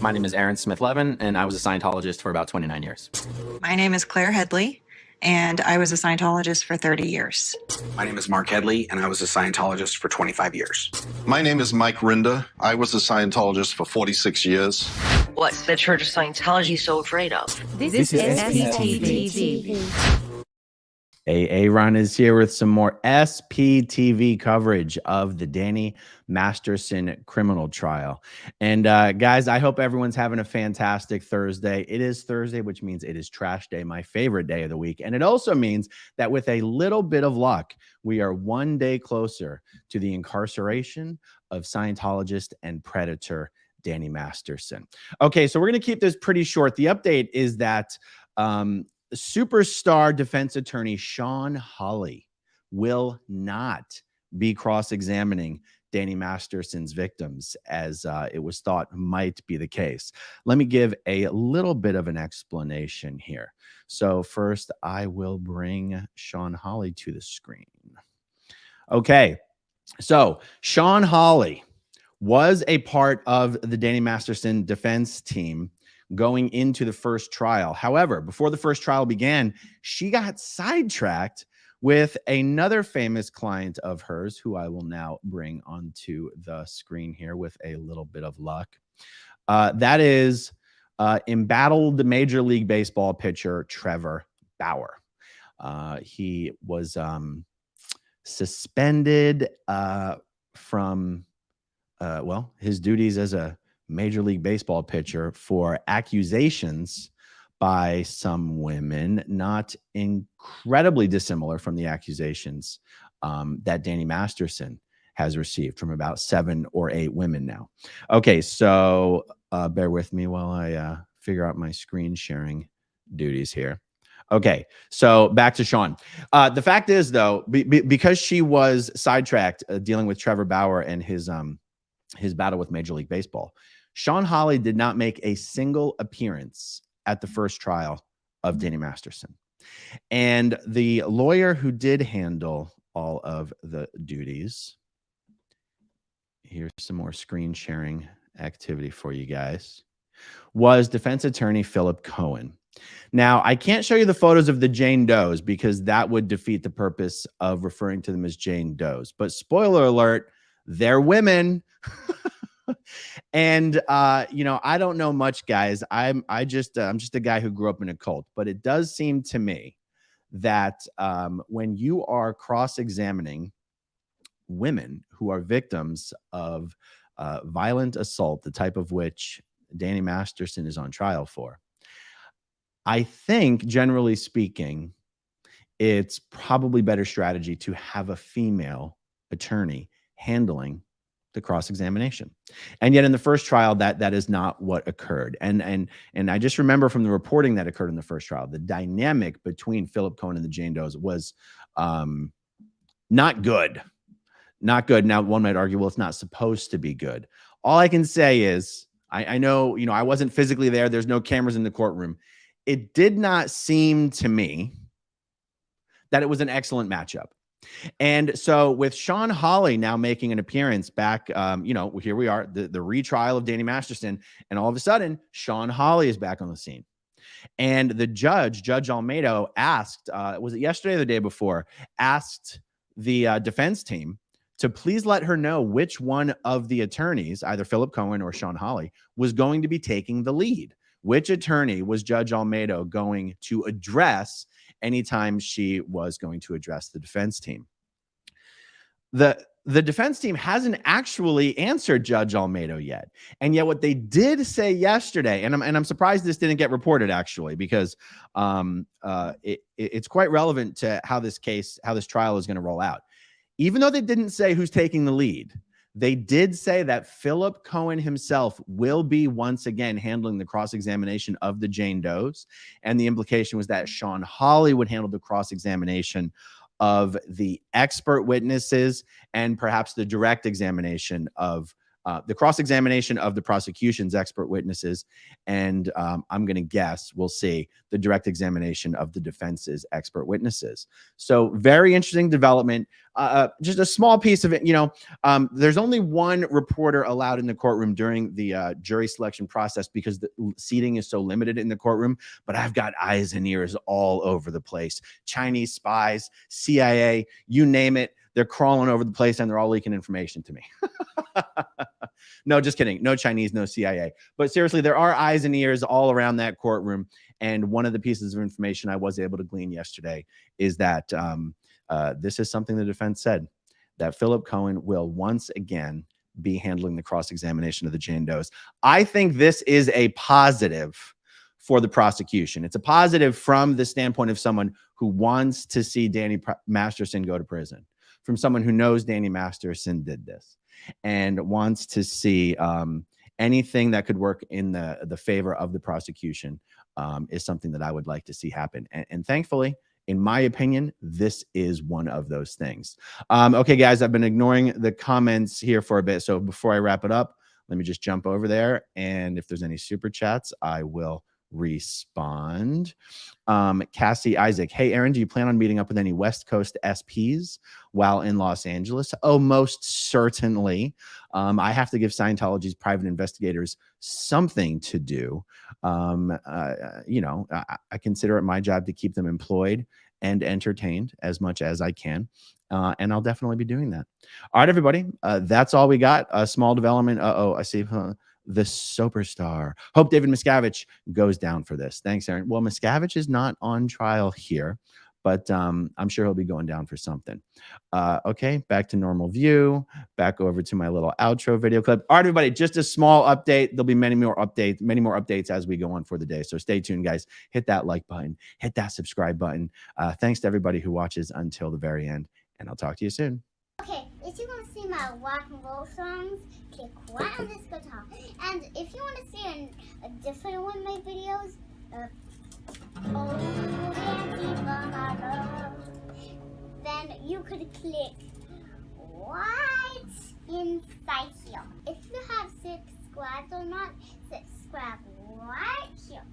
My name is Smith-Levin, and I was a Scientologist for about 29 years. My name is Claire Headley, and I was a Scientologist for 30 years. My name is Mark Headley, and I was a Scientologist for 25 years. My name is Mike Rinder. I was a Scientologist for 46 years. What's the Church of Scientology so afraid of? This is SPTV. Aaron is here with some more SPTV coverage of the Danny Masterson criminal trial. And guys, I hope everyone's having a fantastic Thursday. It is Thursday, which means it is trash day, my favorite day of the week. And it also means that with a little bit of luck, we are one day closer to the incarceration of Scientologist and predator Danny Masterson. Okay, so we're going to keep this pretty short. The update is that superstar defense attorney Shawn Holley will not be cross-examining Danny Masterson's victims, as it was thought might be the case. Let me give a little bit of an explanation here. So first, I will bring Shawn Holley to the screen. Okay, so Shawn Holley was a part of the Danny Masterson defense team going into the first trial. However, before the first trial began, she got sidetracked with another famous client of hers, who I will now bring onto the screen here with a little bit of luck. That is embattled Major League Baseball pitcher Trevor Bauer. He was suspended from his duties as a Major League Baseball pitcher for accusations by some women, not incredibly dissimilar from the accusations that Danny Masterson has received from about 7 or 8 women now. Okay, so bear with me while I figure out my screen sharing duties here. Okay, so back to Shawn. The fact is, though, because she was sidetracked dealing with Trevor Bauer and his battle with Major League Baseball, Shawn Holley did not make a single appearance at the first trial of Danny Masterson. And the lawyer who did handle all of the duties, here's some more screen sharing activity for you guys, was defense attorney Philip Cohen. Now, I can't show you the photos of the Jane Does because that would defeat the purpose of referring to them as Jane Does. But spoiler alert, they're women. And I don't know much, guys. I'm just a guy who grew up in a cult, but it does seem to me that when you are cross-examining women who are victims of violent assault, the type of which Danny Masterson is on trial for, I think, generally speaking, it's probably better strategy to have a female attorney handling the cross-examination. And yet in the first trial, that is not what occurred. And I just remember from the reporting that occurred in the first trial, the dynamic between Philip Cohen and the Jane Does was not good. Not good. Now, one might argue, well, it's not supposed to be good. All I can say is, I know, I wasn't physically there. There's no cameras in the courtroom. It did not seem to me that it was an excellent matchup. And so with Shawn Holley now making an appearance back, here we are, the retrial of Danny Masterson, and all of a sudden, Shawn Holley is back on the scene. And the Judge Almeida asked, was it yesterday or the day before, asked the defense team to please let her know which one of the attorneys, either Philip Cohen or Shawn Holley, was going to be taking the lead. Which attorney was Judge Almeida going to address anytime she was going to address the defense team? The defense team hasn't actually answered Judge Almeida yet. And yet what they did say yesterday, and I'm surprised this didn't get reported actually, because it's quite relevant to how this trial is going to roll out. Even though they didn't say who's taking the lead, they did say that Philip Cohen himself will be once again handling the cross-examination of the Jane Does. And the implication was that Shawn Holley would handle the cross-examination of the expert witnesses and perhaps the direct examination of the cross-examination of the prosecution's expert witnesses, and I'm going to guess, we'll see, the direct examination of the defense's expert witnesses. So very interesting development. Just a small piece of it, there's only one reporter allowed in the courtroom during the jury selection process because the seating is so limited in the courtroom, but I've got eyes and ears all over the place. Chinese spies, CIA, you name it. They're crawling over the place and they're all leaking information to me. No, just kidding. No Chinese, no CIA. But seriously, there are eyes and ears all around that courtroom. And one of the pieces of information I was able to glean yesterday is that this is something the defense said, that Philip Cohen will once again be handling the cross-examination of the Jane Does. I think this is a positive for the prosecution. It's a positive from the standpoint of someone who wants to see Danny Masterson go to prison, from someone who knows Danny Masterson did this and wants to see anything that could work in the favor of the prosecution is something that I would like to see happen. And thankfully, in my opinion, this is one of those things. Okay, guys, I've been ignoring the comments here for a bit. So before I wrap it up, let me just jump over there. And if there's any super chats, I will respond. Cassie Isaac, hey Aaron, do you plan on meeting up with any West Coast SPs while in Los Angeles? Oh, most certainly. I have to give Scientology's private investigators something to do. I consider it my job to keep them employed and entertained as much as I can. And I'll definitely be doing that. All right, everybody. That's all we got. A small development. I see. The superstar. Hope David Miscavige goes down for this. Thanks, Aaron. Well, Miscavige is not on trial here, but I'm sure he'll be going down for something. Okay, back to normal view. Back over to my little outro video clip. All right, everybody, just a small update. There'll be many more updates as we go on for the day. So stay tuned, guys. Hit that like button. Hit that subscribe button. Thanks to everybody who watches until the very end, and I'll talk to you soon. Okay, if you want to see my rock and roll songs, click right on this guitar. And if you want to see a different one of my videos, then you could click right inside here. If you have subscribed or not, subscribe right here.